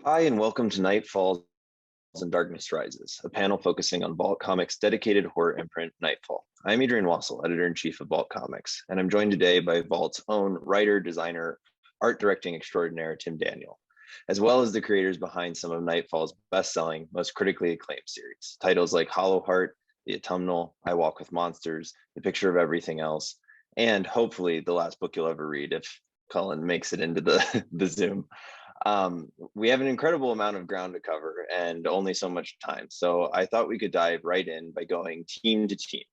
Hi, and welcome to Nightfall and Darkness Rises, a panel focusing on Vault Comics' dedicated horror imprint, Nightfall. I'm Adrian Wassel, editor-in-chief of Vault Comics, and I'm joined today by Vault's own writer, designer, art directing extraordinaire, Tim Daniel, as well as the creators behind some of Nightfall's best-selling, most critically acclaimed series. Titles like Hollow Heart, The Autumnal, I Walk with Monsters, The Picture of Everything Else, and hopefully the last book you'll ever read if Cullen makes it into the Zoom. We have an incredible amount of ground to cover and only so much time. So I thought we could dive right in by going team to team.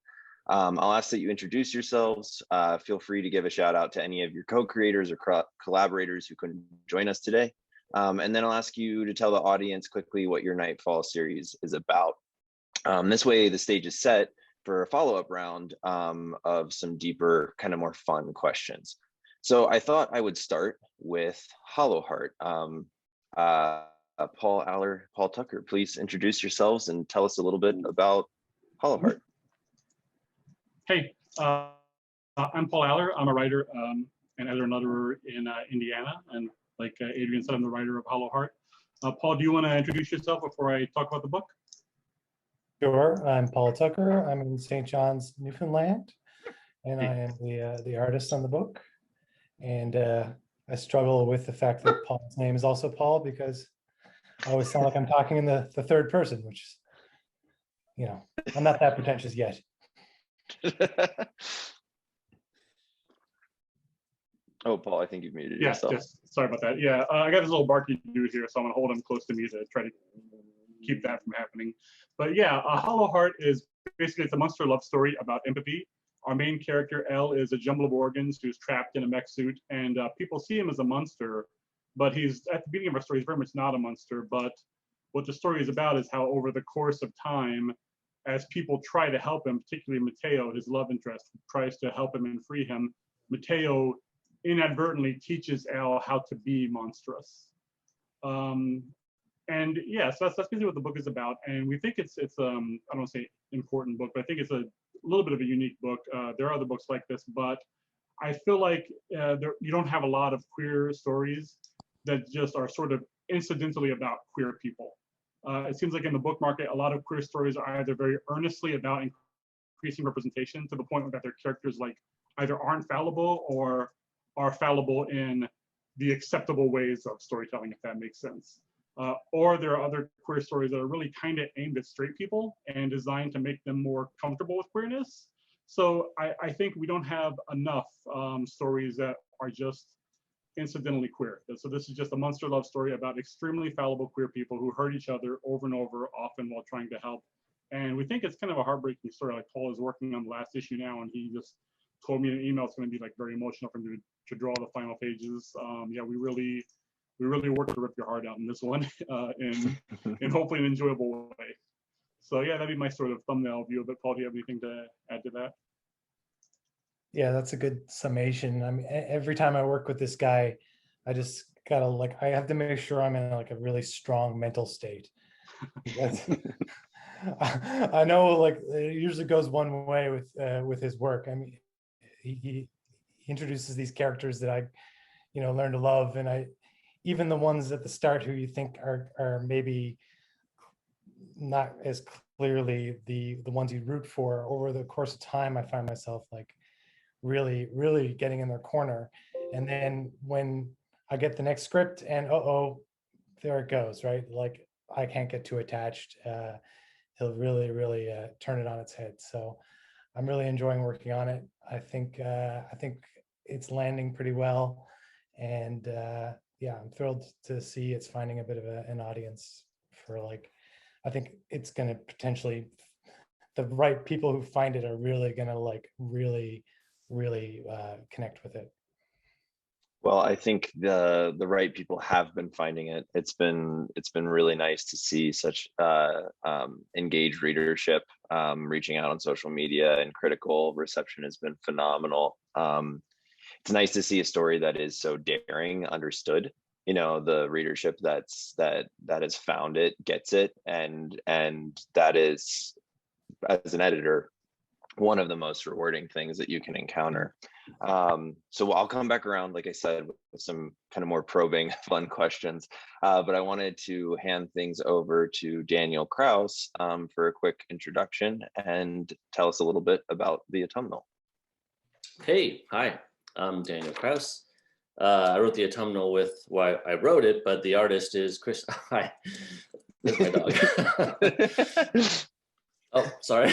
I'll ask that you introduce yourselves. Feel free to give a shout out to any of your co-creators or collaborators who couldn't join us today. And then I'll ask you to tell the audience quickly what your Nightfall series is about. This way the stage is set for a follow-up round of some deeper, kind of more fun questions. So I thought I would start with Hollow Heart. Paul, Allor, Paul Tucker, please introduce yourselves and tell us a little bit about Hollow Heart. Hey, I'm Paul Allor. I'm a writer and editor in Indiana. And like Adrian said, I'm the writer of Hollow Heart. Paul, do you want to introduce yourself before I talk about the book? Sure. I'm Paul Tucker. I'm in St. John's, Newfoundland, and I am the artist on the book. And I struggle with the fact that Paul's name is also Paul because I always sound like I'm talking in the third person, which is, you know, I'm not that pretentious yet. Oh, Paul, I think you've muted yourself. Yes, sorry about that. Yeah, I got this little barky dude here, so I'm gonna hold him close to me to try to keep that from happening. But yeah, Hollow Heart is basically, it's a monster love story about empathy. Our main character, Elle, is a jumble of organs who's trapped in a mech suit, and people see him as a monster, but he's, at the beginning of our story, he's very much not a monster. But what the story is about is how over the course of time, as people try to help him, particularly Mateo, his love interest, tries to help him and free him, Mateo inadvertently teaches Elle how to be monstrous. And yeah, so that's basically what the book is about. And we think it's I don't want to say important book, but I think it's a little bit of a unique book. There are other books like this, but I feel like you don't have a lot of queer stories that just are sort of incidentally about queer people. It seems like in the book market, a lot of queer stories are either very earnestly about increasing representation to the point that their characters like either aren't fallible or are fallible in the acceptable ways of storytelling, if that makes sense. Or there are other queer stories that are really kind of aimed at straight people and designed to make them more comfortable with queerness. So I think we don't have enough stories that are just incidentally queer. So this is just a monster love story about extremely fallible queer people who hurt each other over and over, often while trying to help. And we think it's kind of a heartbreaking story. Like Paul is working on the last issue now, and he just told me in an email it's going to be like very emotional for him to draw the final pages. Yeah, we really worked to rip your heart out in this one in hopefully an enjoyable way. So yeah, that'd be my sort of thumbnail view of it. Paul, do you have anything to add to that? Yeah, that's a good summation. I mean, every time I work with this guy, I just gotta I have to make sure I'm in like a really strong mental state. I know it usually goes one way with his work. I mean, he introduces these characters that I, learn to love, and even the ones at the start who you think are maybe not as clearly the ones you root for, over the course of time, I find myself really getting in their corner. And then when I get the next script and there it goes, right? Like I can't get too attached. He'll really turn it on its head. So I'm really enjoying working on it. I think it's landing pretty well, and yeah, I'm thrilled to see it's finding a bit of an audience for I think it's going to potentially, the right people who find it are really going to really connect with it. Well, I think the right people have been finding it. It's been really nice to see such engaged readership, reaching out on social media, and critical reception has been phenomenal. It's nice to see a story that is so daring understood. The readership that has found it gets it, and that is, as an editor, one of the most rewarding things that you can encounter. So I'll come back around, like I said, with some kind of more probing, fun questions. But I wanted to hand things over to Daniel Kraus for a quick introduction and tell us a little bit about the Autumnal. Hey, hi, I'm Daniel Kraus. I wrote the Autumnal with, well, I wrote it, but the artist is Chris. Hi, there's my dog. Oh, sorry.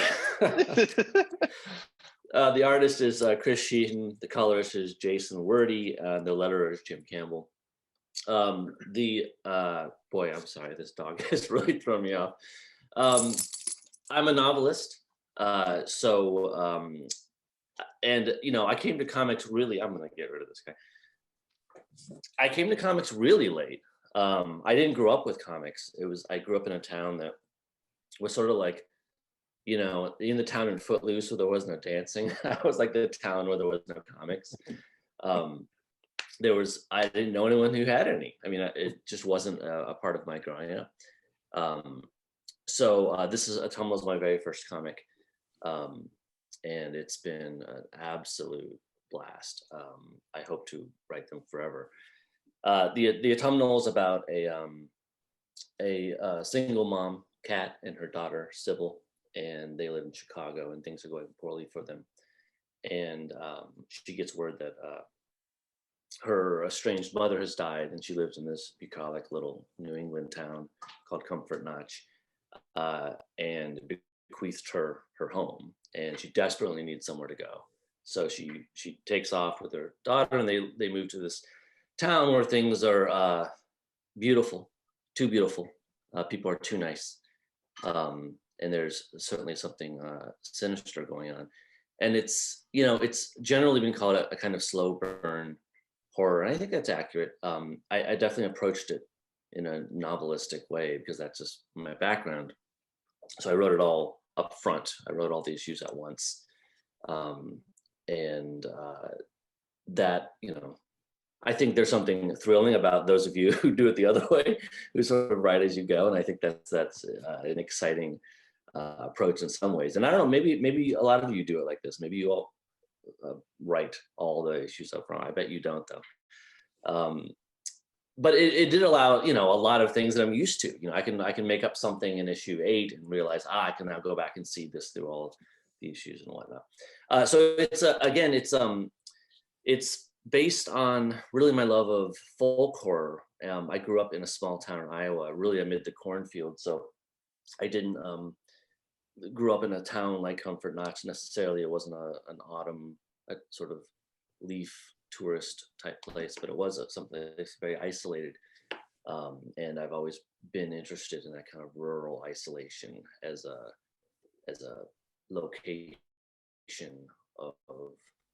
The artist is Chris Sheehan. The colorist is Jason Wordy. The letterer is Jim Campbell. Boy, I'm sorry, this dog has really thrown me off. I'm a novelist. And you know, I came to comics really, I'm gonna get rid of this guy. I came to comics really late. I didn't grow up with comics. I grew up in a town that was sort of like, you know, in the town in Footloose where there was no dancing. I was like the town where there was no comics. I didn't know anyone who had any. I mean, it just wasn't a part of my growing up. This is Autumnal, my very first comic. And it's been an absolute blast. I hope to write them forever. The Autumnal is about a single mom, Kat, and her daughter, Sybil, and they live in Chicago, and things are going poorly for them. And she gets word that her estranged mother has died, and she lives in this bucolic little New England town called Comfort Notch, and bequeathed her home, and she desperately needs somewhere to go. So she takes off with her daughter, and they move to this town where things are beautiful, too beautiful. People are too nice. And there's certainly something sinister going on. And it's generally been called a kind of slow burn horror. And I think that's accurate. I definitely approached it in a novelistic way because that's just my background. So I wrote it all up front. I wrote all the issues at once. That, you know, I think there's something thrilling about those of you who do it the other way, who sort of write as you go. And I think that's an exciting approach in some ways. And I don't know, maybe a lot of you do it like this. Maybe you all write all the issues up front. I bet you don't, though. But it did allow, you know, a lot of things that I'm used to. You know, I can make up something in issue 8 and realize, I can now go back and see this through all of the issues and whatnot. So it's based on really my love of folk horror. I grew up in a small town in Iowa, really amid the cornfield. So I didn't grew up in a town like Comfort Notch necessarily. It wasn't an autumn sort of leaf tourist type place, but it was something that's very isolated. And I've always been interested in that kind of rural isolation as a location of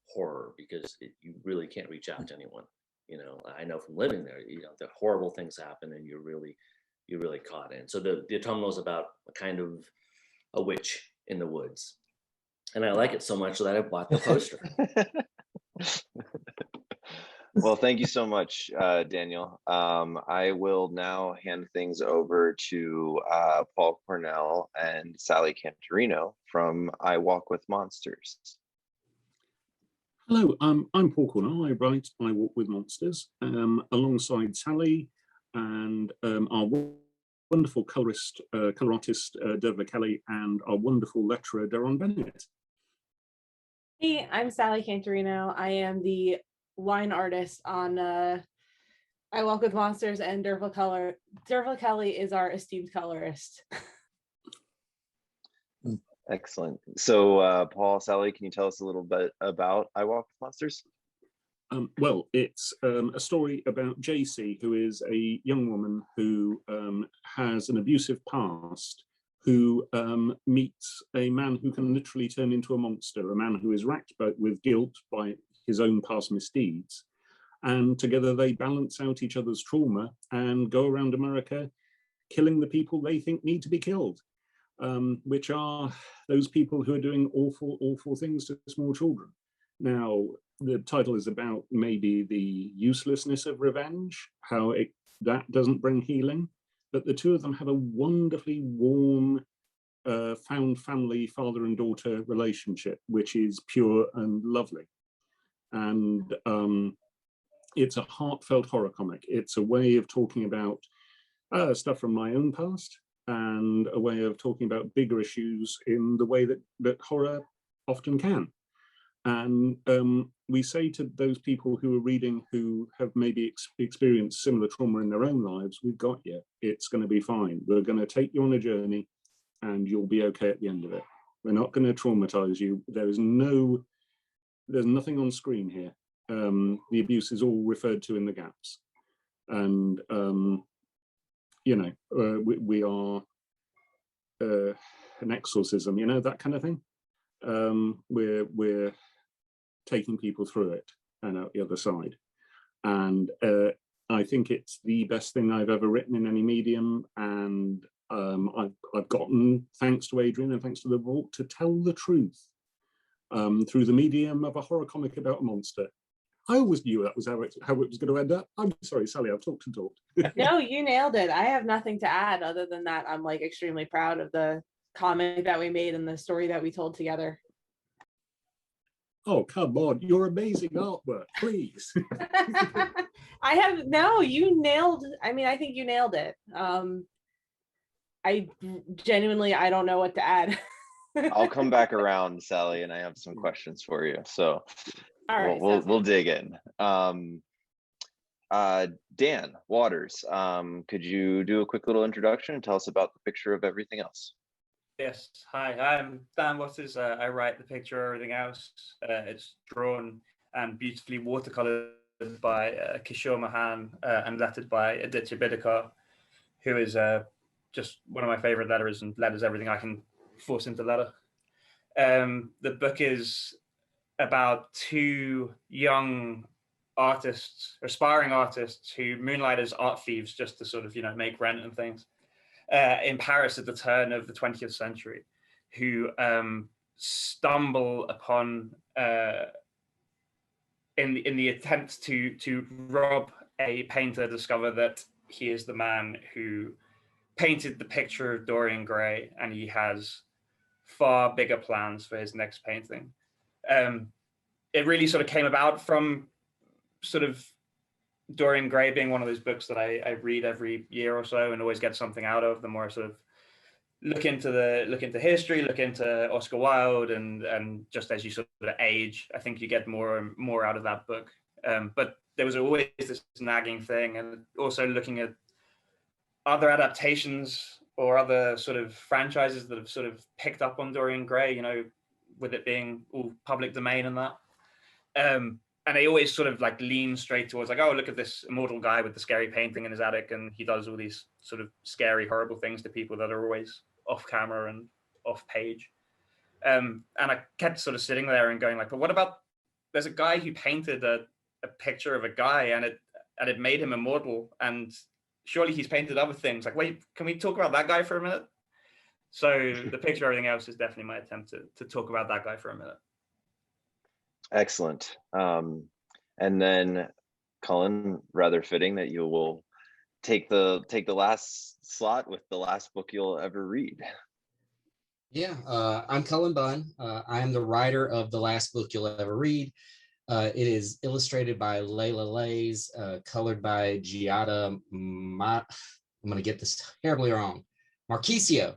horror, because you really can't reach out to anyone. You know, I know from living there, you know, the horrible things happen and you're really caught in. So the Autumnal is about a kind of a witch in the woods. And I like it so much that I bought the poster. Well, thank you so much, Daniel. I will now hand things over to Paul Cornell and Sally Cantirino from I Walk with Monsters. Hello, I'm Paul Cornell. I write I Walk with Monsters alongside Sally and our wonderful color artist, Derva Kelly, and our wonderful letterer, Darren Bennett. Hey, I'm Sally Cantirino. I am the line artist on I Walk with Monsters, and Derva Kelly is our esteemed colorist. Excellent. So Paul, Sally, can you tell us a little bit about I Walk with Monsters? Well, it's a story about JC, who is a young woman who has an abusive past, who meets a man who can literally turn into a monster, a man who is racked with guilt by his own past misdeeds. And together they balance out each other's trauma and go around America killing the people they think need to be killed, which are those people who are doing awful, awful things to small children. Now, the title is about maybe the uselessness of revenge, how that doesn't bring healing, but the two of them have a wonderfully warm, found family father and daughter relationship, which is pure and lovely. And it's a heartfelt horror comic. It's a way of talking about stuff from my own past, and a way of talking about bigger issues in the way that horror often can. And we say to those people who are reading who have maybe experienced similar trauma in their own lives, we've got you. It's going to be fine. We're going to take you on a journey and you'll be okay at the end of it. We're not going to traumatize you. There's nothing on screen here. The abuse is all referred to in the gaps. And, we are an exorcism, that kind of thing. We're taking people through it and out the other side. And I think it's the best thing I've ever written in any medium. And I've gotten, thanks to Adrian and thanks to the Vault, to tell the truth through the medium of a horror comic about a monster. I always knew that was how it was going to end up. I'm sorry, Sally, I've talked and talked. No, you nailed it. I have nothing to add other than that. I'm like extremely proud of the comic that we made and the story that we told together. Oh, come on, your amazing artwork, please. You nailed, I think you nailed it. I genuinely, I don't know what to add. I'll come back around, Sally, and I have some questions for you. So all right, we'll dig in. Dan Waters, could you do a quick little introduction and tell us about the picture of everything else? Yes, hi, I'm Dan Waters. I write the picture of everything else. It's drawn and beautifully watercolored by Kishore Mahan and lettered by Aditya Bidikar, who is just one of my favorite letterers and letters everything I can force into letter. The book is about two young artists, aspiring artists, who moonlight as art thieves just to sort of, make rent and things. In Paris at the turn of the 20th century, who stumble upon in the attempt to rob a painter, discover that he is the man who painted the picture of Dorian Gray, and he has far bigger plans for his next painting. It really sort of came about from sort of Dorian Gray being one of those books that I read every year or so and always get something out of. The more I sort of look into history, look into Oscar Wilde, and just as you sort of age, I think you get more and more out of that book. But there was always this nagging thing, and also looking at other adaptations or other sort of franchises that have sort of picked up on Dorian Gray, with it being all public domain and that. And they always sort of like lean straight towards like, oh, look at this immortal guy with the scary painting in his attic, and he does all these sort of scary, horrible things to people that are always off camera and off page. And I kept sort of sitting there and going like, but what about, there's a guy who painted a picture of a guy and it made him immortal, and surely he's painted other things. Like, wait, can we talk about that guy for a minute? So the picture of everything else is definitely my attempt to talk about that guy for a minute. Excellent. And then Cullen, rather fitting that you will take the last slot with the last book you'll ever read. Yeah, I'm Cullen Bunn. I am the writer of the last book you'll ever read. It is illustrated by Layla Lays, colored by Giada. I'm going to get this terribly wrong. Marquisio.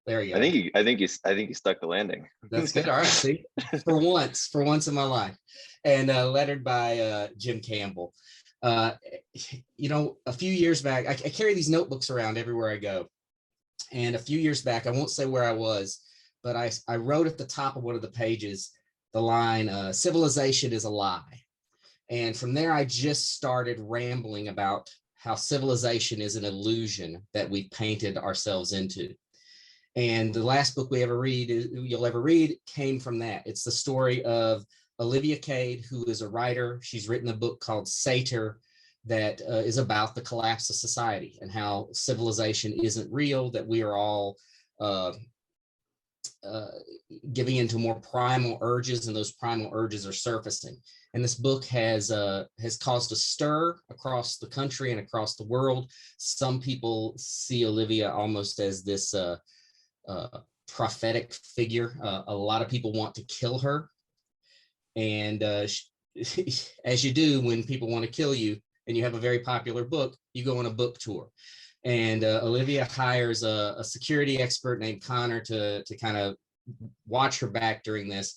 There you go. I think you stuck the landing. That's good. All right. See, for once in my life, and lettered by Jim Campbell. A few years back, I carry these notebooks around everywhere I go. And a few years back, I won't say where I was, but I wrote at the top of one of the pages the line, civilization is a lie. And from there, I just started rambling about how civilization is an illusion that we've painted ourselves into. And the last book you'll ever read came from that. It's the story of Olivia Cade, who is a writer. She's written a book called Satyr that is about the collapse of society and how civilization isn't real, that we are all giving into more primal urges, and those primal urges are surfacing. And this book has caused a stir across the country and across the world. Some people see Olivia almost as this prophetic figure. A lot of people want to kill her. And as you do when people want to kill you and you have a very popular book, you go on a book tour. And Olivia hires a security expert named Connor to kind of watch her back during this,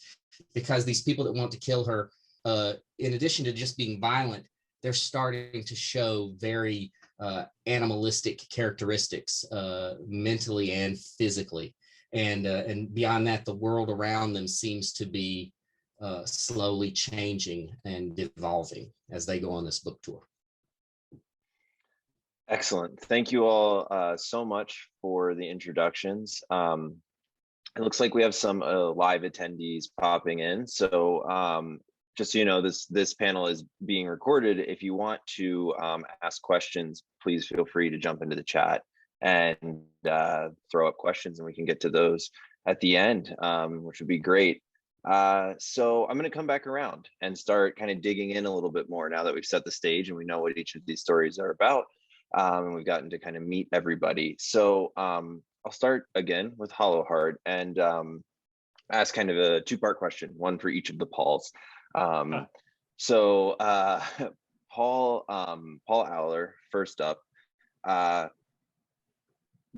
because these people that want to kill her, in addition to just being violent, they're starting to show very animalistic characteristics, mentally and physically. And beyond that, the world around them seems to be slowly changing and evolving as they go on this book tour. Excellent. Thank you all so much for the introductions. It looks like we have some live attendees popping in. So just so you know, this panel is being recorded. If you want to ask questions, please feel free to jump into the chat and throw up questions, and we can get to those at the end, which would be great. So I'm going to come back around and start kind of digging in a little bit more now that we've set the stage and we know what each of these stories are about. And we've gotten to kind of meet everybody. So I'll start again with Hollowheart and ask kind of a two-part question, one for each of the Pauls. So Paul Allor, first up.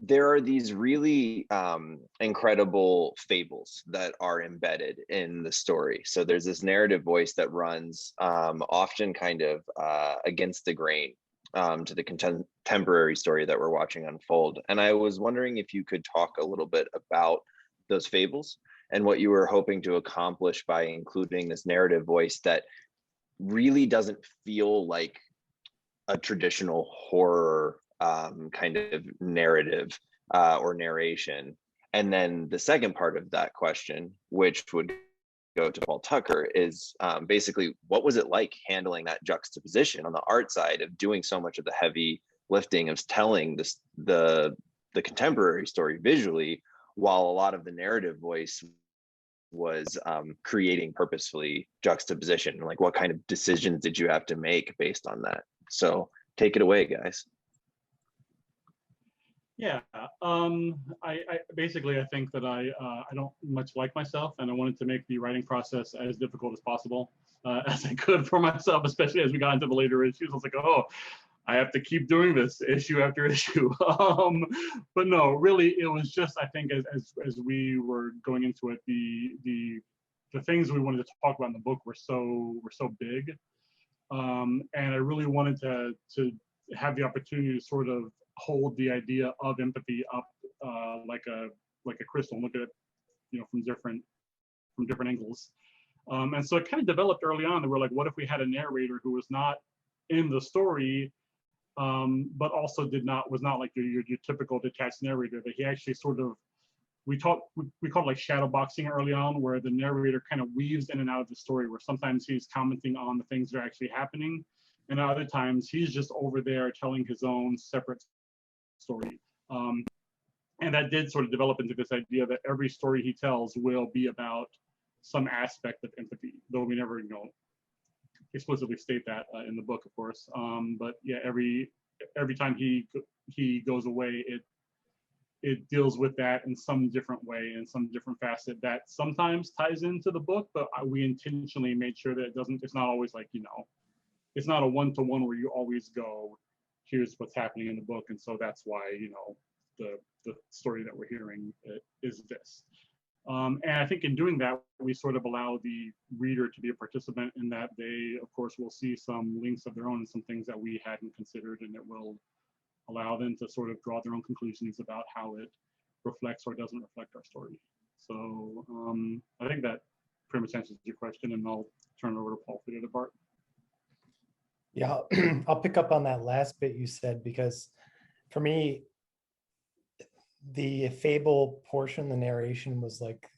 There are these really incredible fables that are embedded in the story. So there's this narrative voice that runs often kind of against the grain to the contemporary story that we're watching unfold. And I was wondering if you could talk a little bit about those fables and what you were hoping to accomplish by including this narrative voice that really doesn't feel like a traditional horror kind of narrative or narration. And then the second part of that question, which would go to Paul Tucker, is basically what was it like handling that juxtaposition on the art side of doing so much of the heavy lifting of telling this the contemporary story visually, while a lot of the narrative voice was creating purposefully juxtaposition? Like, what kind of decisions did you have to make based on that? So take it away, guys. Yeah, I basically, I think that I don't much like myself, and I wanted to make the writing process as difficult as possible as I could for myself, especially as we got into the later issues. I was like, oh, I have to keep doing this issue after issue. But no, really, it was just, I think as we were going into it, the things we wanted to talk about in the book were so big, and I really wanted to have the opportunity to sort of hold the idea of empathy up like a crystal and look at it, you know, from different angles. And so it kind of developed early on that we're like, what if we had a narrator who was not in the story, but also was not like your typical detached narrator, that he actually sort of, we call it like shadow boxing early on, where the narrator kind of weaves in and out of the story, where sometimes he's commenting on the things that are actually happening, and other times he's just over there telling his own separate story. And that did sort of develop into this idea that every story he tells will be about some aspect of empathy, though we never, you know, explicitly state that in the book, of course. But yeah, every time he goes away, it deals with that in some different way, in some different facet that sometimes ties into the book, but we intentionally made sure that it's not always like, you know, it's not a one-to-one where you always go, here's what's happening in the book, and so that's why, you know, the story that we're hearing is this. And I think in doing that, we sort of allow the reader to be a participant in that. They, of course, will see some links of their own and some things that we hadn't considered, and it will allow them to sort of draw their own conclusions about how it reflects or doesn't reflect our story. So I think that pretty much answers your question, and I'll turn it over to Paul for the other part. Yeah, I'll pick up on that last bit you said, because for me, the fable portion, the narration was like,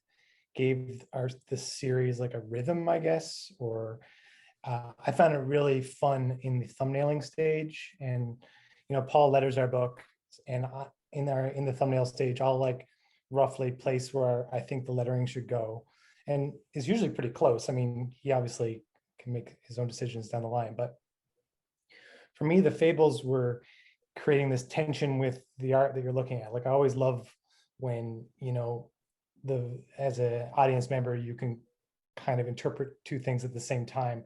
gave this series like a rhythm, I guess, or I found it really fun in the thumbnailing stage. And, you know, Paul letters our book, and in the thumbnail stage, I'll like roughly place where I think the lettering should go. And it's usually pretty close. I mean, he obviously can make his own decisions down the line, but for me, the fables were creating this tension with the art that you're looking at. Like, I always love when, you know, as an audience member, you can kind of interpret two things at the same time.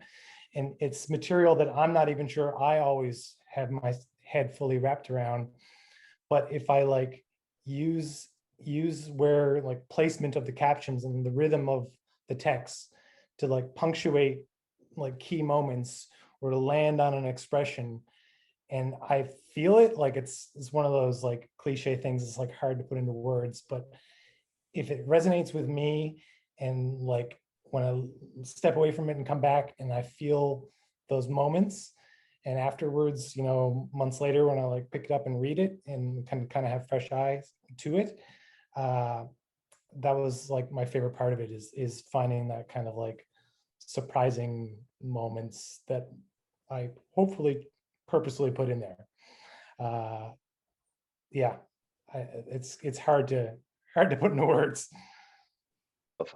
And it's material that I'm not even sure I always have my head fully wrapped around. But if I like use where like placement of the captions and the rhythm of the text to like punctuate like key moments or to land on an expression, and I feel it, like it's one of those like cliche things, it's like hard to put into words, but if it resonates with me, and like when I step away from it and come back and I feel those moments, and afterwards, you know, months later when I like pick it up and read it and kind of have fresh eyes to it, that was like my favorite part of it, is finding that kind of like surprising moments that I hopefully purposely put in there. Yeah, it's hard to put into words.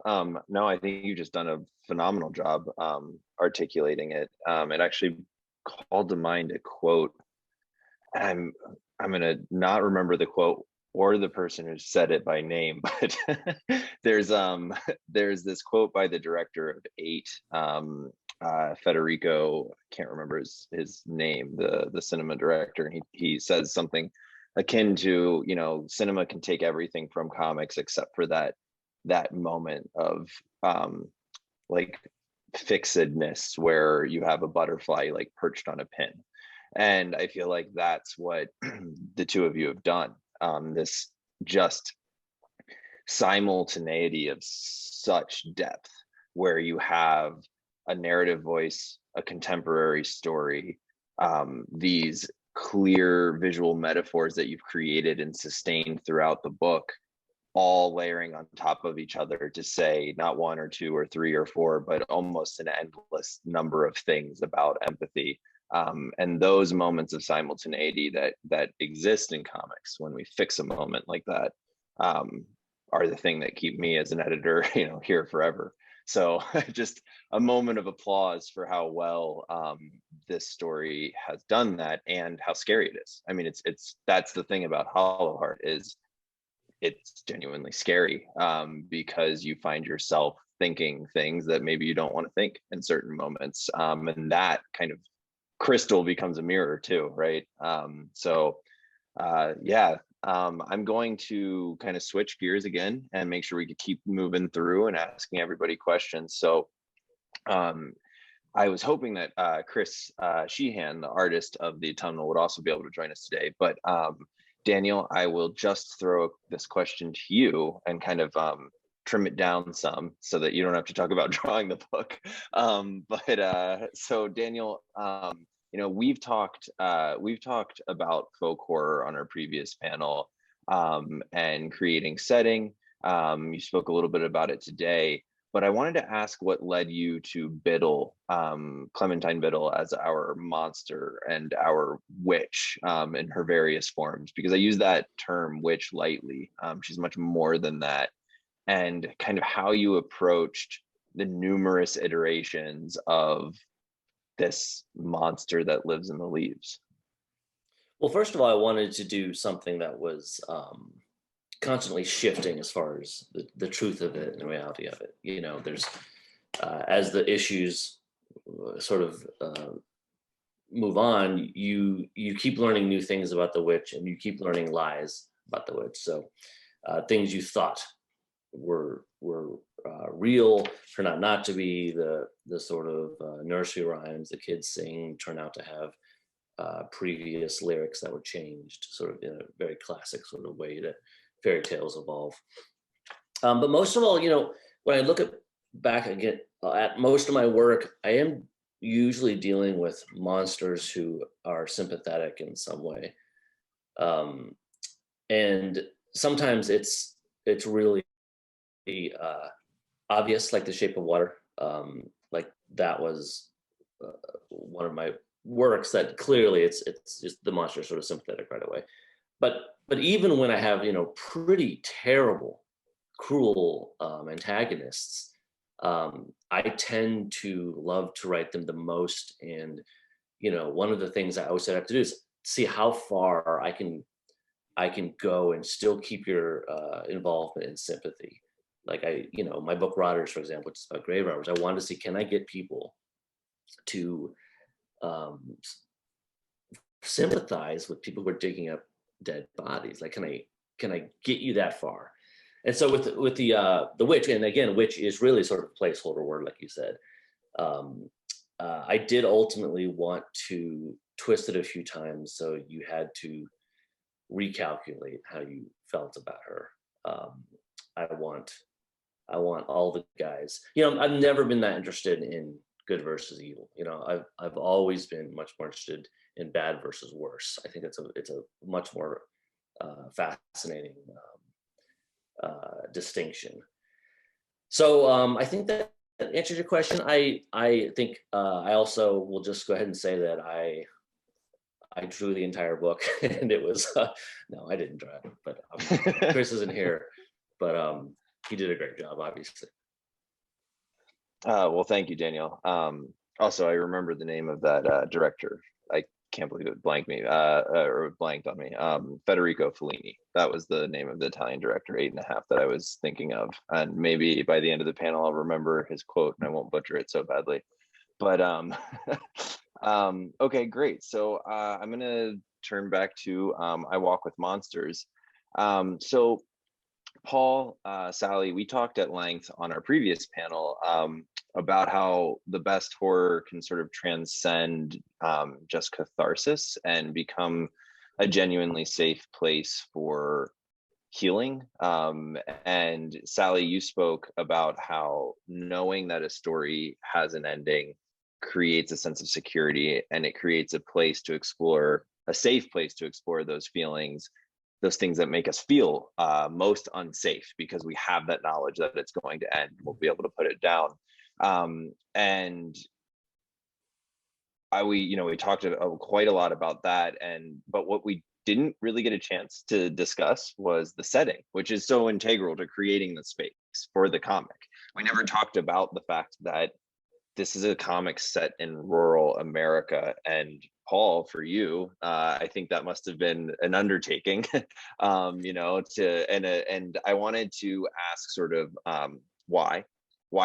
No, I think you've just done a phenomenal job articulating it. It actually called to mind a quote. I'm gonna not remember the quote or the person who said it by name, but there's this quote by the director of 8, Federico, I can't remember his name, the cinema director, and he says something akin to, you know, cinema can take everything from comics except for that moment of like fixedness where you have a butterfly like perched on a pin. And I feel like that's what the two of you have done. This just simultaneity of such depth, where you have a narrative voice, a contemporary story, these clear visual metaphors that you've created and sustained throughout the book, all layering on top of each other to say not 1 or 2 or 3 or 4, but almost an endless number of things about empathy. And those moments of simultaneity that exist in comics when we fix a moment like that are the thing that keep me as an editor, you know, here forever. So just a moment of applause for how well this story has done that, and how scary it is. I mean, that's the thing about Hollow Heart, is it's genuinely scary, because you find yourself thinking things that maybe you don't want to think in certain moments, and that kind of crystal becomes a mirror too, right? Yeah, I'm going to kind of switch gears again and make sure we could keep moving through and asking everybody questions. So I was hoping that Chris Sheehan, the artist of the Autumnal, would also be able to join us today, but Daniel, I will just throw this question to you and kind of trim it down some so that you don't have to talk about drawing the book. So Daniel, you know, we've talked about folk horror on our previous panel, and creating setting. You spoke a little bit about it today, but I wanted to ask what led you to Biddle, Clementine Biddle, as our monster and our witch in her various forms, because I use that term witch lightly. She's much more than that, and kind of how you approached the numerous iterations of this monster that lives in the leaves. Well, first of all, I wanted to do something that was constantly shifting as far as the truth of it and the reality of it. You know, there's as the issues sort of move on, you keep learning new things about the witch, and you keep learning lies about the witch. So things you thought were real turn out not to be. The sort of nursery rhymes the kids sing turn out to have previous lyrics that were changed, sort of in a very classic sort of way that fairy tales evolve. But most of all, you know, when I look back again at most of my work, I am usually dealing with monsters who are sympathetic in some way, and sometimes it's really obvious, like The Shape of Water. Like that was one of my works that clearly it's just the monster sort of sympathetic right away. But even when I have, you know, pretty terrible, cruel antagonists, I tend to love to write them the most. And, you know, one of the things I always set out to do is see how far I can go and still keep your involvement and sympathy. Like my book Rotters, for example, which is about grave robbers. I wanted to see, can I get people to sympathize with people who are digging up dead bodies? Like, can I get you that far? And so with the witch, and again, witch is really sort of a placeholder word, like you said. I did ultimately want to twist it a few times, so you had to recalculate how you felt about her. I want all the guys. I've never been that interested in good versus evil. I've always been much more interested in bad versus worse. I think it's a much more fascinating distinction. So I think that answers your question. I think I also will just go ahead and say that I drew the entire book, and it was no, I didn't draw it, but Chris isn't here, but he did a great job, obviously. Well, thank you, Daniel. Also, I remember the name of that director. I can't believe it blanked me, or blanked on me. Federico Fellini. That was the name of the Italian director, 8.5, that I was thinking of. And maybe by the end of the panel, I'll remember his quote, and I won't butcher it so badly. But okay, great. So I'm gonna turn back to I Walk with Monsters. So Paul, Sally, we talked at length on our previous panel about how the best horror can sort of transcend just catharsis and become a genuinely safe place for healing. And Sally, you spoke about how knowing that a story has an ending creates a sense of security, and it creates a place to explore, a safe place to explore those feelings, those things that make us feel most unsafe, because we have that knowledge that it's going to end. We'll be able to put it down. And we talked quite a lot about that, but what we didn't really get a chance to discuss was the setting, which is so integral to creating the space for the comic. We never talked about the fact that this is a comic set in rural America. And Paul, for you, I think that must have been an undertaking, and I wanted to ask sort of why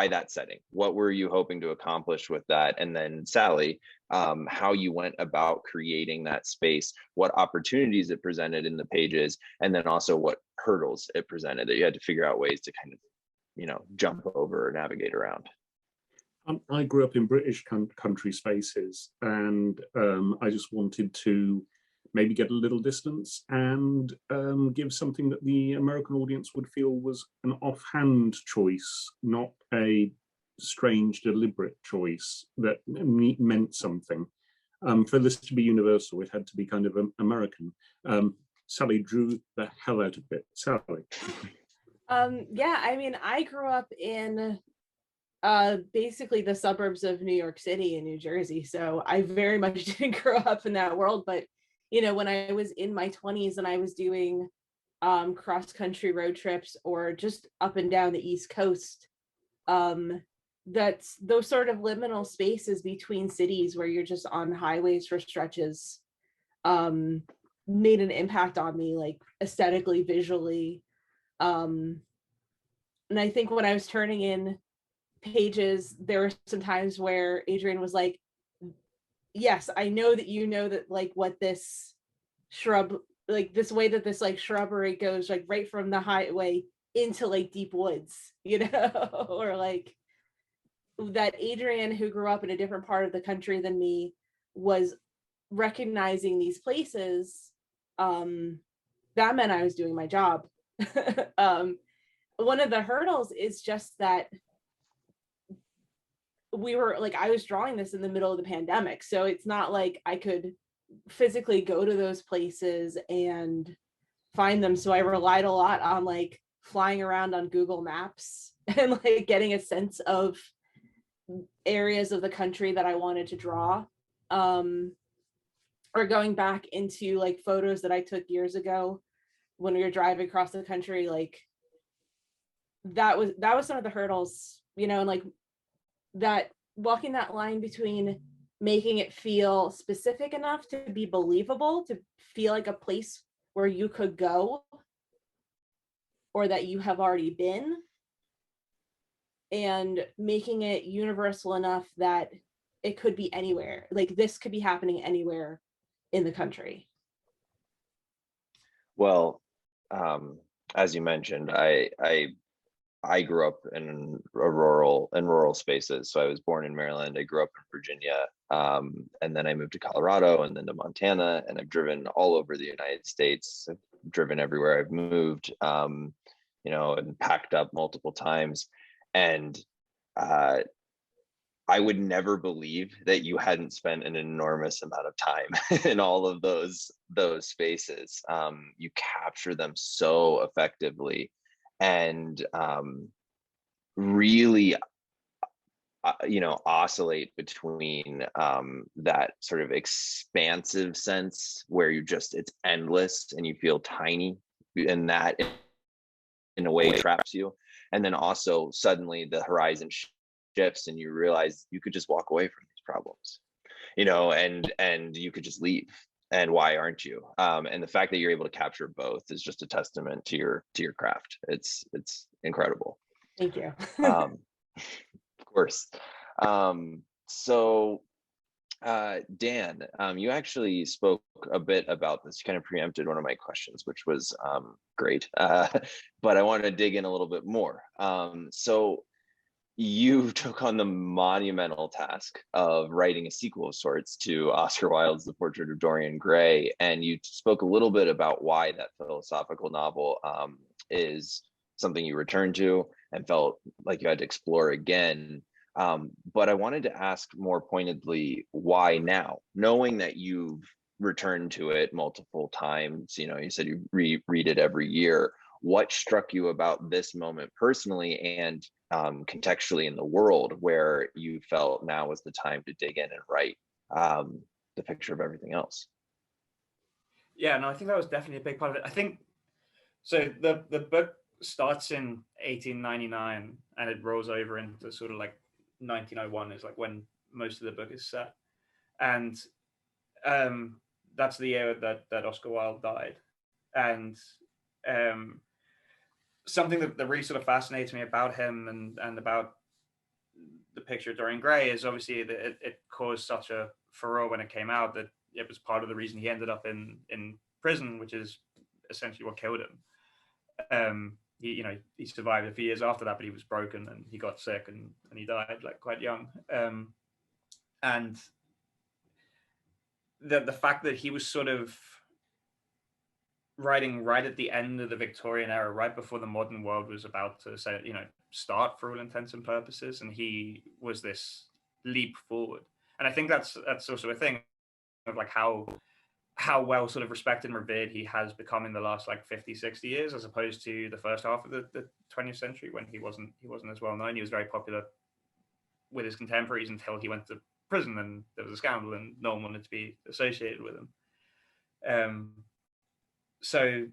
that setting? What were you hoping to accomplish with that? And then Sally, how you went about creating that space, what opportunities it presented in the pages, and then also what hurdles it presented that you had to figure out ways to kind of, jump over or navigate around. I grew up in British country spaces, and I just wanted to maybe get a little distance and give something that the American audience would feel was an offhand choice, not a strange, deliberate choice that meant something. For this to be universal, it had to be kind of American. Sally drew the hell out of it. Sally. Yeah, I mean, I grew up in basically the suburbs of New York City and New Jersey, so I very much didn't grow up in that world. But when I was in my 20s and I was doing cross-country road trips or just up and down the East Coast, that's those sort of liminal spaces between cities where you're just on highways for stretches made an impact on me, like aesthetically, visually. And I think when I was turning in pages, there were some times where Adrian was like, yes, I know that like what this shrub, like this way that this like shrubbery goes like right from the highway into like deep woods, or like that Adrian, who grew up in a different part of the country than me, was recognizing these places. That meant I was doing my job. One of the hurdles is just that I was drawing this in the middle of the pandemic, so it's not like I could physically go to those places and find them. So I relied a lot on like flying around on Google Maps and like getting a sense of areas of the country that I wanted to draw, or going back into like photos that I took years ago when we were driving across the country. Like that was some of the hurdles, and like that, walking that line between making it feel specific enough to be believable, to feel like a place where you could go or that you have already been, and making it universal enough that it could be anywhere. Like this could be happening anywhere in the country. Well, as you mentioned, I grew up in rural spaces. So I was born in Maryland. I grew up in Virginia, and then I moved to Colorado, and then to Montana. And I've driven all over the United States. I've driven everywhere I've moved, and packed up multiple times. And I would never believe that you hadn't spent an enormous amount of time in all of those spaces. You capture them so effectively, and really oscillate between that sort of expansive sense where it's endless and you feel tiny, and that in a way traps you, and then also suddenly the horizon shifts and you realize you could just walk away from these problems, and you could just leave. And why aren't you? And the fact that you're able to capture both is just a testament to your craft. It's incredible. Thank you. Of course. So Dan, you actually spoke a bit about this. You kind of preempted one of my questions, which was great. But I wanted to dig in a little bit more. So you took on the monumental task of writing a sequel of sorts to Oscar Wilde's The Portrait of Dorian Gray, and you spoke a little bit about why that philosophical novel is something you returned to and felt like you had to explore again. But I wanted to ask more pointedly, why now? Knowing that you've returned to it multiple times, you said you reread it every year. What struck you about this moment personally and contextually in the world where you felt now was the time to dig in and write the picture of everything else? Yeah, no, I think that was definitely a big part of it. I think so. The book starts in 1899 and it rolls over into sort of like 1901 is like when most of the book is set, and that's the year that Oscar Wilde died. And something that really sort of fascinates me about him and about the picture of Dorian Gray is obviously that it caused such a furore when it came out that it was part of the reason he ended up in prison, which is essentially what killed him. He survived a few years after that, but he was broken and he got sick and he died like quite young. And the fact that he was sort of writing right at the end of the Victorian era, right before the modern world was about to start for all intents and purposes, and he was this leap forward. And I think that's also a thing of like how well sort of respected and revered he has become in the last like 50, 60 years, as opposed to the first half of the 20th century when he wasn't as well known. He was very popular with his contemporaries until he went to prison and there was a scandal and no one wanted to be associated with him. So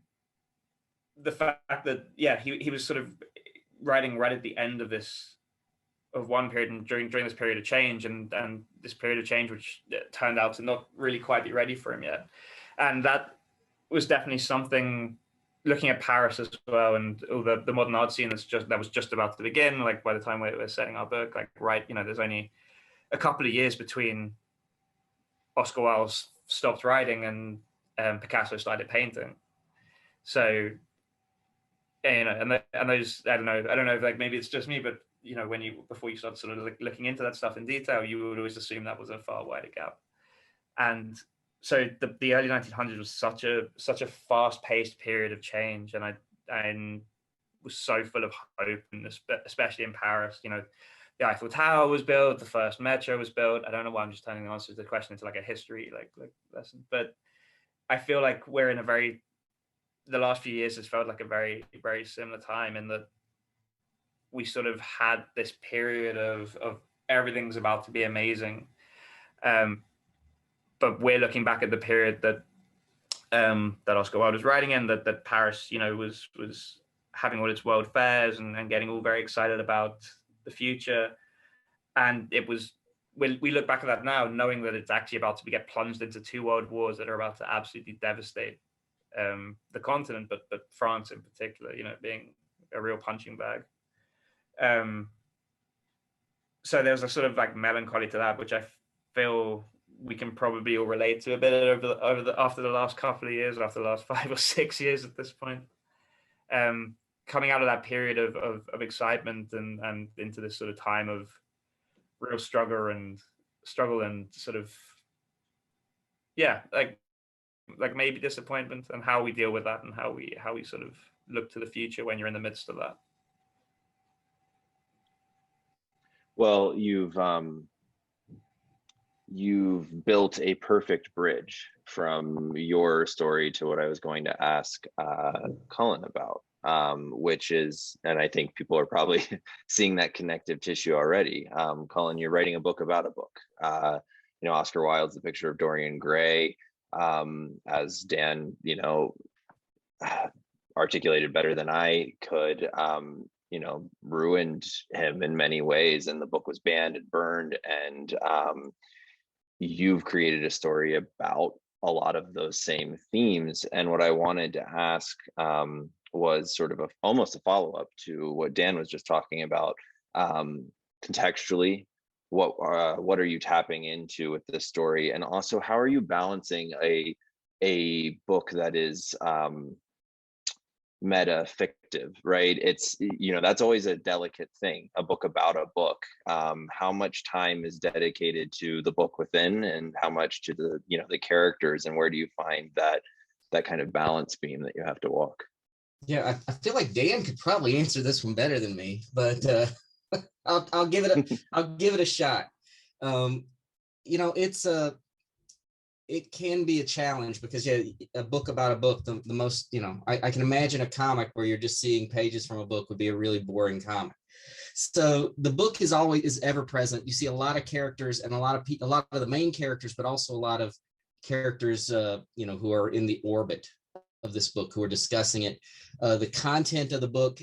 the fact that he was sort of writing right at the end of one period and during this period of change and this period of change which turned out to not really quite be ready for him yet, and that was definitely something. Looking at Paris as well and all the modern art scene that was just about to begin, like by the time we were setting our book, like there's only a couple of years between Oscar Wilde stopped writing and Picasso started painting. So, and those, I don't know if like maybe it's just me, but before you start sort of looking into that stuff in detail, you would always assume that was a far wider gap. And so the early 1900s was such a fast-paced period of change, and I was so full of hope, and especially in Paris. The Eiffel Tower was built, the first metro was built. I don't know why I'm just turning the answer to the question into like a history like lesson, but I feel like we're in the last few years has felt like a very, very similar time in that we sort of had this period of everything's about to be amazing. But we're looking back at the period that Oscar Wilde was writing in, that Paris, was having all its world fairs and getting all very excited about the future. And it was, we look back at that now, knowing that it's actually about to get plunged into 2 world wars that are about to absolutely devastate the continent, but France in particular, being a real punching bag. so there's a sort of like melancholy to that, which I feel we can probably all relate to a bit after the last couple of years, after the last 5 or 6 years at this point. Coming out of that period of excitement and into this sort of time of real struggle and sort of, yeah, like maybe disappointment, and how we deal with that, and how we sort of look to the future when you're in the midst of that. Well, you've built a perfect bridge from your story to what I was going to ask Cullen about, which is, and I think people are probably seeing that connective tissue already. Cullen, you're writing a book about a book. Oscar Wilde's The Picture of Dorian Gray, as Dan, articulated better than I could, ruined him in many ways, and the book was banned and burned, and you've created a story about a lot of those same themes. And what I wanted to ask was sort of almost a follow-up to what Dan was just talking about. Contextually, what are you tapping into with this story, and also how are you balancing a book that is meta fictive, right? It's, that's always a delicate thing, a book about a book. How much time is dedicated to the book within, and how much to the characters, and where do you find that kind of balance beam that you have to walk? Yeah, I feel like Dan could probably answer this one better than me, but I'll give it a shot. It can be a challenge, because a book about a book, the most, I can imagine a comic where you're just seeing pages from a book would be a really boring comic. So the book is ever present. You see a lot of characters, and a lot of the main characters, but also a lot of characters, who are in the orbit of this book, who are discussing it. The content of the book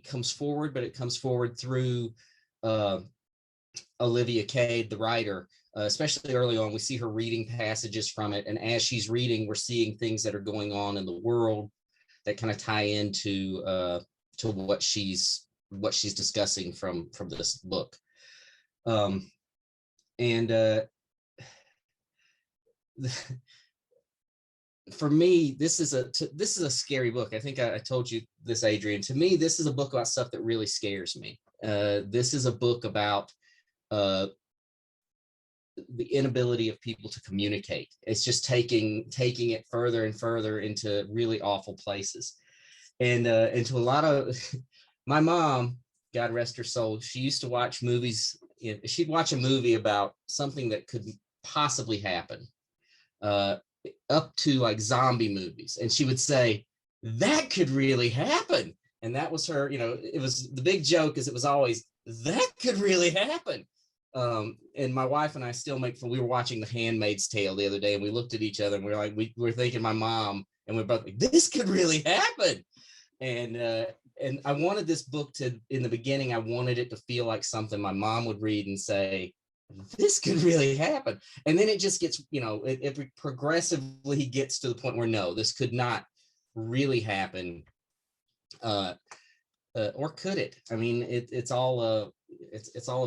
comes forward, but it comes forward through Olivia Cade, the writer. Especially early on, we see her reading passages from it, and as she's reading, we're seeing things that are going on in the world that kind of tie into to what she's discussing from this book. For me, this is a scary book. I think I told you this, Adrian. To me, this is a book about stuff that really scares me. This is a book about the inability of people to communicate. It's just taking it further and further into really awful places. And to a lot of my mom, God rest her soul, she used to watch movies. She'd watch a movie about something that could possibly happen, up to like zombie movies, and she would say, that could really happen. And that was her, it was the big joke, is it was always, that could really happen. And my wife and I still we were watching The Handmaid's Tale the other day, and we looked at each other and we were like, we were thinking my mom, and we're both like, this could really happen. And I wanted this book to, in the beginning, I wanted it to feel like something my mom would read and say, this could really happen. And then it just gets, it progressively gets to the point where, no, this could not really happen. Or could it? I mean, it's all a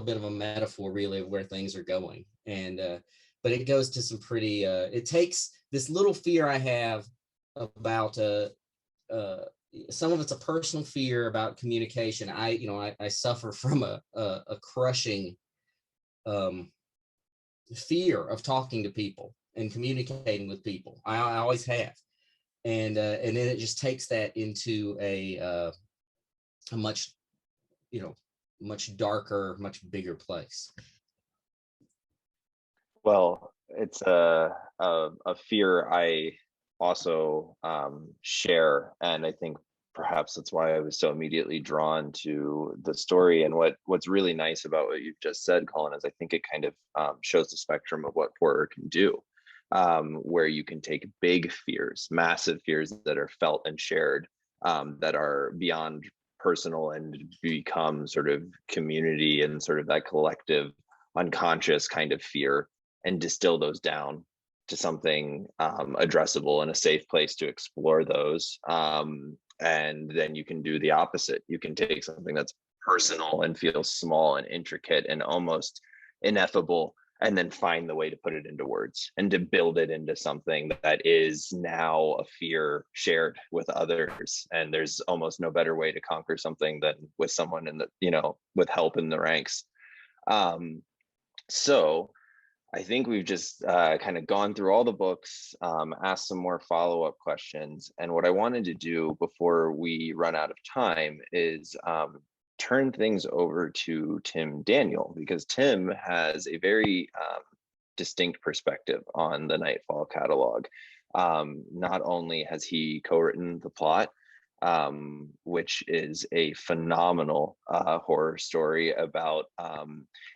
bit of a metaphor, really, of where things are going. And but it goes to some pretty. It takes this little fear I have about some of it's a personal fear about communication. I suffer from a crushing fear of talking to people and communicating with people. I always have, and then it just takes that into a much, much darker, much bigger place. Well, it's a fear I also share, and I think perhaps that's why I was so immediately drawn to the story. And what's really nice about what you've just said, Cullen, is I think it kind of shows the spectrum of what horror can do, where you can take big fears, massive fears that are felt and shared, that are beyond personal, and become sort of community and sort of that collective unconscious kind of fear, and distill those down to something addressable and a safe place to explore those. And then you can do the opposite. You can take something that's personal and feel small and intricate and almost ineffable, and then find the way to put it into words and to build it into something that is now a fear shared with others. And there's almost no better way to conquer something than with someone in the, with help in the ranks. So I think we've just kind of gone through all the books, asked some more follow-up questions. And what I wanted to do before we run out of time is turn things over to Tim Daniel, because Tim has a very distinct perspective on the Nightfall catalog. Not only has he co-written the plot, which is a phenomenal horror story about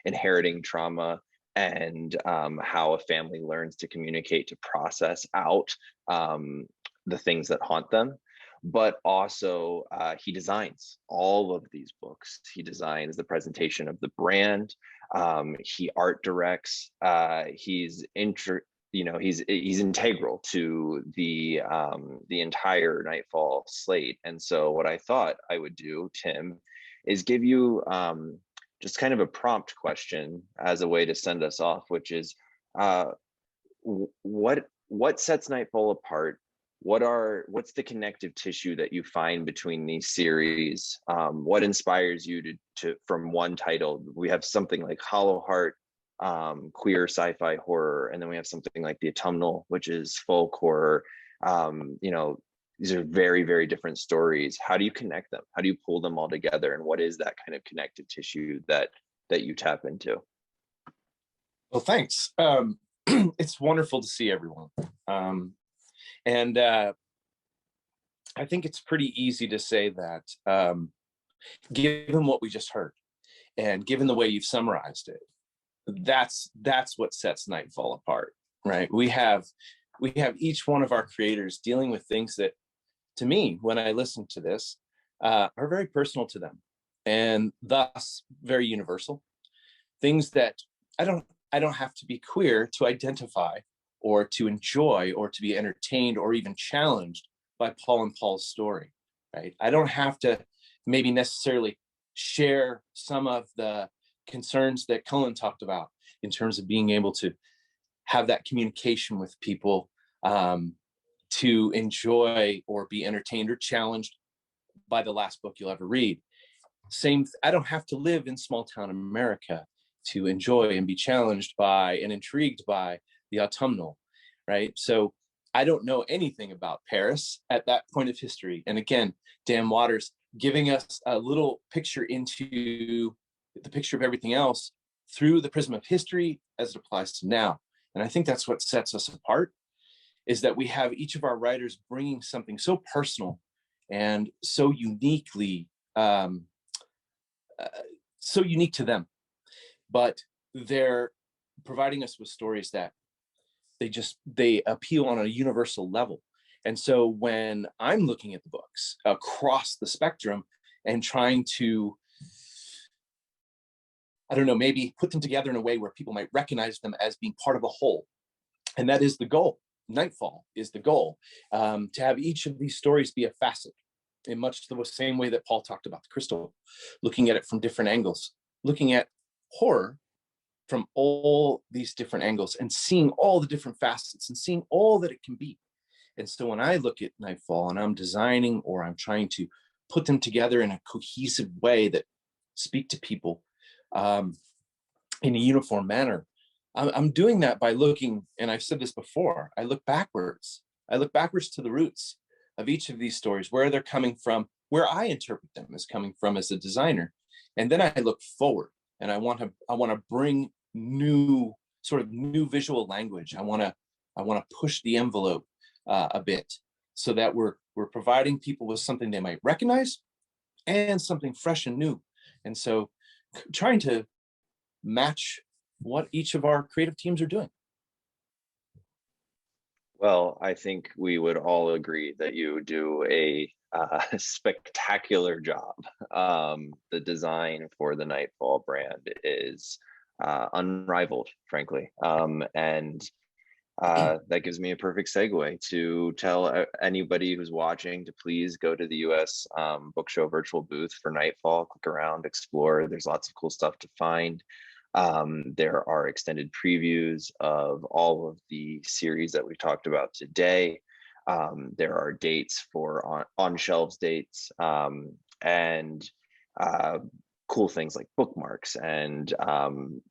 inheriting trauma and how a family learns to communicate to process out the things that haunt them. But also he designs all of these books. He designs the presentation of the brand. He art directs. He's integral to the entire Nightfall slate. And so what I thought I would do, Tim, is give you just kind of a prompt question as a way to send us off, which is what sets Nightfall apart? What's the connective tissue that you find between these series? What inspires you to from one title? We have something like Hollow Heart, queer sci-fi horror, and then we have something like the Autumnal, which is folk horror. These are very, very different stories. How do you connect them? How do you pull them all together? And what is that kind of connective tissue that you tap into? Well, thanks. It's wonderful to see everyone. And I think it's pretty easy to say that, given what we just heard, and given the way you've summarized it, that's what sets Nightfall apart, right? We have each one of our creators dealing with things that, to me, when I listen to this, are very personal to them, and thus very universal. Things that I don't have to be queer to identify, or to enjoy, or to be entertained, or even challenged by Paul and Paul's story, right? I don't have to maybe necessarily share some of the concerns that Cullen talked about in terms of being able to have that communication with people, to enjoy or be entertained or challenged by the last book you'll ever read. I don't have to live in small town America to enjoy and be challenged by and intrigued by the Autumnal, right? So I don't know anything about Paris at that point of history. And again, Dan Waters giving us a little picture into the picture of everything else through the prism of history as it applies to now. And I think that's what sets us apart, is that we have each of our writers bringing something so personal and so uniquely, so unique to them, but they're providing us with stories that they appeal on a universal level. And so when I'm looking at the books across the spectrum and trying to, I don't know, maybe put them together in a way where people might recognize them as being part of a whole, and that is the goal. Nightfall is the goal, to have each of these stories be a facet, in much the same way that Paul talked about the crystal, looking at it from different angles, looking at horror from all these different angles and seeing all the different facets and seeing all that it can be. And so when I look at Nightfall and I'm designing, or I'm trying to put them together in a cohesive way that speak to people in a uniform manner, I'm doing that by looking, and I've said this before, I look backwards. I look backwards to the roots of each of these stories, where they're coming from, where I interpret them as coming from as a designer. And then I look forward, and I want to bring new visual language. I want to push the envelope a bit, so that we're providing people with something they might recognize and something fresh and new. And so trying to match what each of our creative teams are doing. Well, I think we would all agree that you do a spectacular job. The design for the Nightfall brand is unrivaled, frankly. And that gives me a perfect segue to tell anybody who's watching to please go to the US Book Show virtual booth for Nightfall. Click around, explore. There's lots of cool stuff to find. There are extended previews of all of the series that we talked about today. There are dates for on shelves dates and cool things like bookmarks and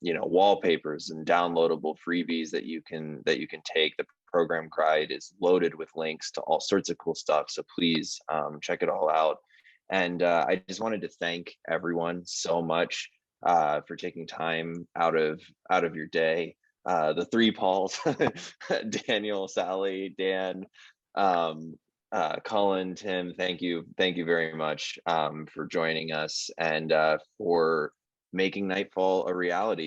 wallpapers and downloadable freebies that you can take. The program guide is loaded with links to all sorts of cool stuff, so please check it all out. And I just wanted to thank everyone so much for taking time out of your day. The three Pauls, Daniel, Sally, Dan, Cullen, Tim, thank you very much for joining us and for making Nightfall a reality.